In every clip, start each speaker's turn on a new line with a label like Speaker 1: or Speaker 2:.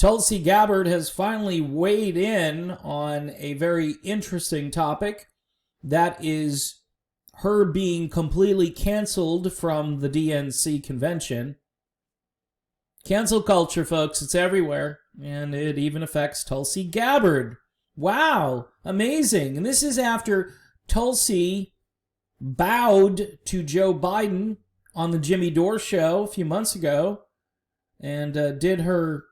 Speaker 1: Tulsi Gabbard has finally weighed in on a very interesting topic. That is her being completely canceled from the DNC convention. Cancel culture, folks, it's everywhere. And it even affects Tulsi Gabbard. Wow, amazing. And this is after Tulsi bowed to Joe Biden on the Jimmy Dore show a few months ago and did her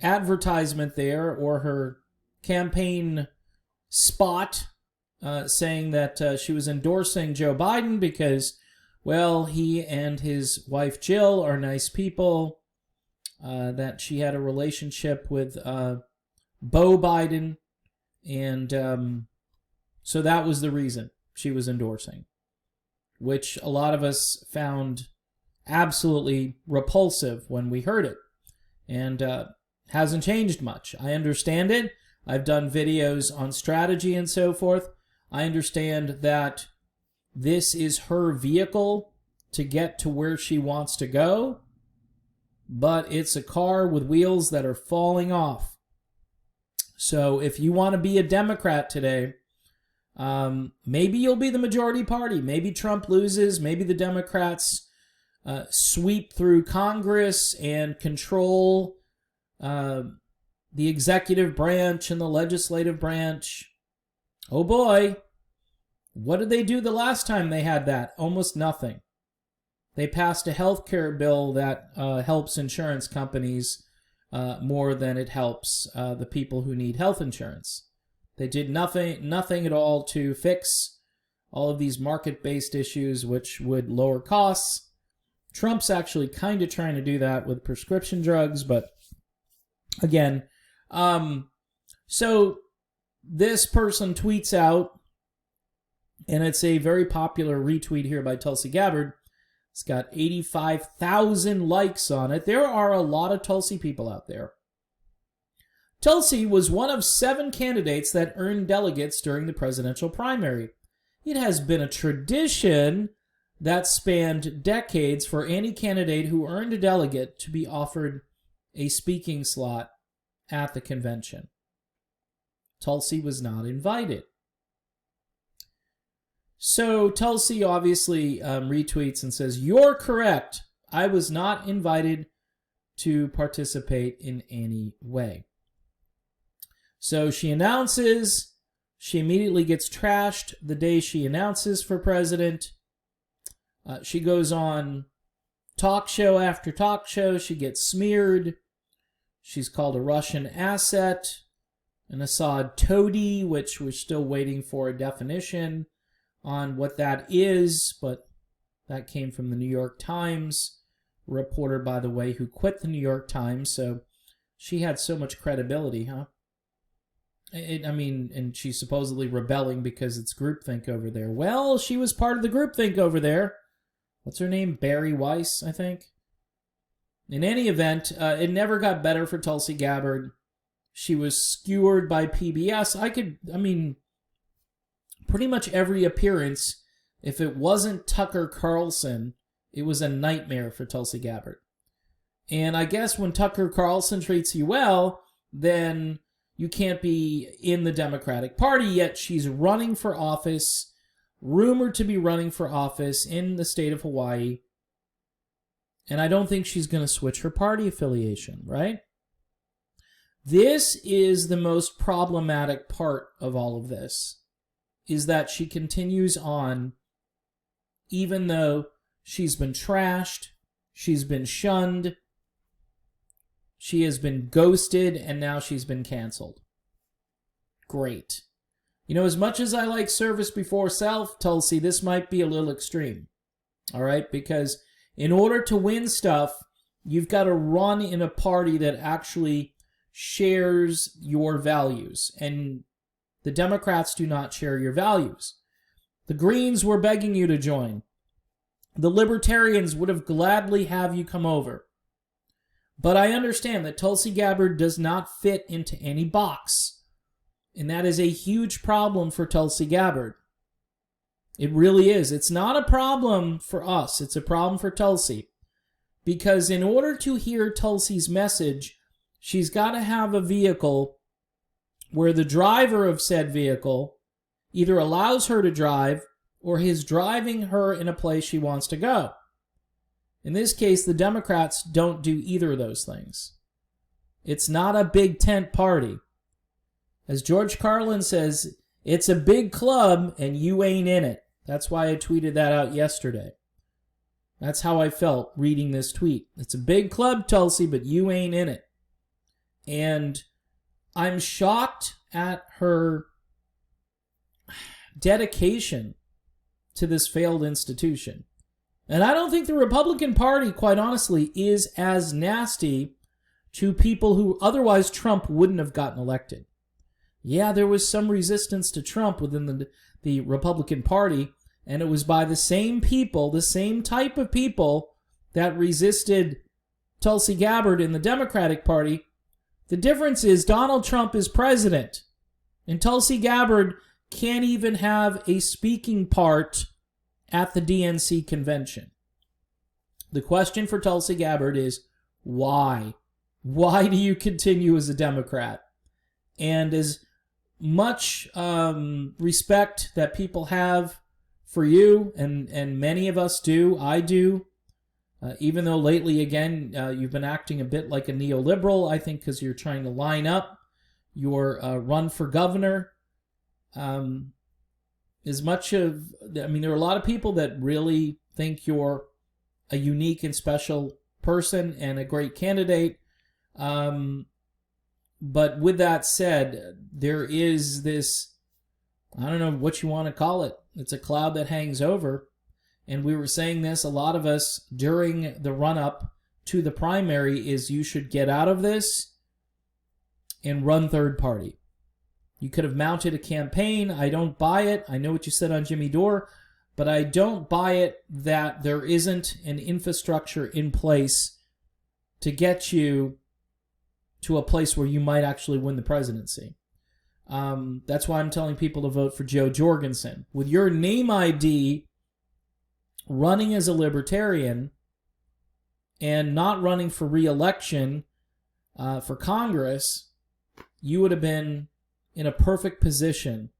Speaker 1: advertisement there, or her campaign spot, saying that she was endorsing Joe Biden because, well, he and his wife Jill are nice people, that she had a relationship with Beau Biden, and so that was the reason she was endorsing, which a lot of us found absolutely repulsive when we heard it, and hasn't changed much. I understand it. I've done videos on strategy and so forth. I understand that this is her vehicle to get to where she wants to go, but it's a car with wheels that are falling off. So if you want to be a Democrat today, maybe you'll be the majority party. Maybe Trump loses. Maybe the Democrats sweep through Congress and control the executive branch and the legislative branch. Oh boy, what did they do the last time they had that? Almost nothing. They passed a health care bill that helps insurance companies more than it helps the people who need health insurance. They did nothing at all to fix all of these market-based issues, which would lower costs. Trump's actually kind of trying to do that with prescription drugs, but again, so this person tweets out, and it's a very popular retweet here by Tulsi Gabbard. It's got 85,000 likes on it. There are a lot of Tulsi people out there. Tulsi was one of 7 candidates that earned delegates during the presidential primary. It has been a tradition that spanned decades for any candidate who earned a delegate to be offered a speaking slot at the convention. Tulsi was not invited. So Tulsi obviously retweets and says, "You're correct. I was not invited to participate in any way." So she announces, she immediately gets trashed the day she announces for president. She goes on talk show after talk show. She gets smeared. She's called a Russian asset, an Assad toady, which we're still waiting for a definition on what that is, but that came from the New York Times, a reporter, by the way, who quit the New York Times, so she had so much credibility, huh? And she's supposedly rebelling because it's groupthink over there. Well, she was part of the groupthink over there. What's her name? Barry Weiss, I think. In any event, it never got better for Tulsi Gabbard. She was skewered by PBS. Pretty much every appearance, if it wasn't Tucker Carlson, it was a nightmare for Tulsi Gabbard. And I guess when Tucker Carlson treats you well, then you can't be in the Democratic Party, yet she's running for office, rumored to be running for office in the state of Hawaii. And I don't think she's going to switch her party affiliation, right? This is the most problematic part of all of this, is that she continues on even though she's been trashed, she's been shunned, she has been ghosted, and now she's been canceled. Great. You know, as much as I like service before self, Tulsi, this might be a little extreme. All right? Because in order to win stuff, you've got to run in a party that actually shares your values. And the Democrats do not share your values. The Greens were begging you to join. The Libertarians would have gladly have you come over. But I understand that Tulsi Gabbard does not fit into any box. And that is a huge problem for Tulsi Gabbard. It really is. It's not a problem for us. It's a problem for Tulsi. Because in order to hear Tulsi's message, she's got to have a vehicle where the driver of said vehicle either allows her to drive or is driving her in a place she wants to go. In this case, the Democrats don't do either of those things. It's not a big tent party. As George Carlin says, it's a big club and you ain't in it. That's why I tweeted that out yesterday. That's how I felt reading this tweet. It's a big club, Tulsi, but you ain't in it. And I'm shocked at her dedication to this failed institution. And I don't think the Republican Party, quite honestly, is as nasty to people who otherwise Trump wouldn't have gotten elected. Yeah, there was some resistance to Trump within the Republican Party, and it was by the same people, the same type of people that resisted Tulsi Gabbard in the Democratic Party. The difference is Donald Trump is president, and Tulsi Gabbard can't even have a speaking part at the DNC convention. The question for Tulsi Gabbard is, why? Why do you continue as a Democrat? And as much respect that people have for you, and many of us do, I do, even though lately, again, you've been acting a bit like a neoliberal, I think because you're trying to line up your run for governor. As much of, I mean, there are a lot of people that really think you're a unique and special person and a great candidate. But with that said, there is this, I don't know what you want to call it. It's a cloud that hangs over. And we were saying this, a lot of us during the run-up to the primary, is you should get out of this and run third party. You could have mounted a campaign. I don't buy it. I know what you said on Jimmy Dore, but I don't buy it that there isn't an infrastructure in place to get you to a place where you might actually win the presidency. That's why I'm telling people to vote for Joe Jorgensen. With your name ID running as a libertarian and not running for re-election for Congress, you would have been in a perfect position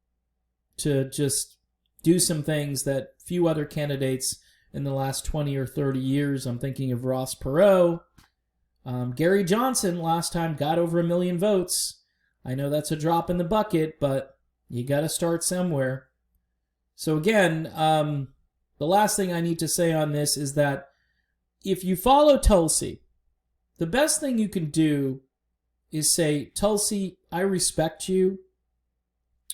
Speaker 1: to just do some things that few other candidates in the last 20 or 30 years, I'm thinking of Ross Perot, Gary Johnson last time got over 1 million votes. I know that's a drop in the bucket, but you got to start somewhere. So again, the last thing I need to say on this is that if you follow Tulsi, the best thing you can do is say, Tulsi, I respect you,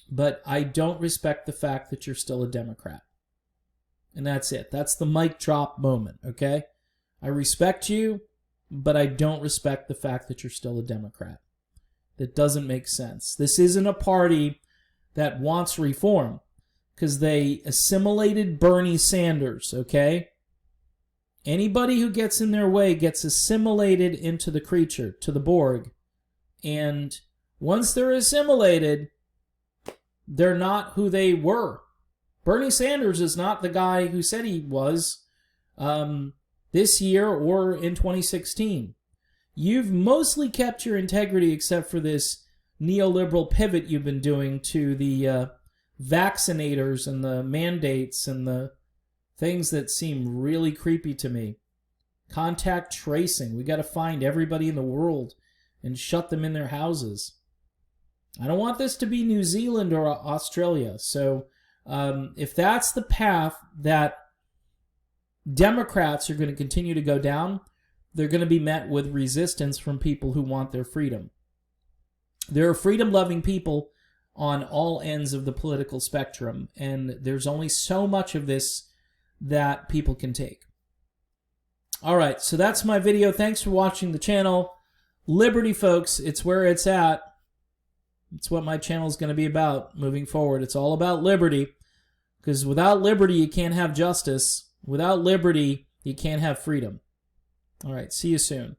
Speaker 1: but I don't respect the fact that you're still a Democrat. And that's it. That's the mic drop moment, okay? I respect you, but I don't respect the fact that you're still a Democrat. That doesn't make sense. This isn't a party that wants reform because they assimilated Bernie Sanders, okay? Anybody who gets in their way gets assimilated into the creature, to the Borg. And once they're assimilated, they're not who they were. Bernie Sanders is not the guy who said he was this year or in 2016. You've mostly kept your integrity except for this neoliberal pivot you've been doing to the vaccinators and the mandates and the things that seem really creepy to me. Contact tracing. We got to find everybody in the world and shut them in their houses. I don't want this to be New Zealand or Australia. So if that's the path that Democrats are going to continue to go down, they're going to be met with resistance from people who want their freedom. There are freedom-loving people on all ends of the political spectrum, and there's only so much of this that people can take. All right, so that's my video. Thanks for watching the channel. Liberty, folks, it's where it's at. It's what my channel is going to be about moving forward. It's all about liberty, because without liberty, you can't have justice. Without liberty, you can't have freedom. All right, see you soon.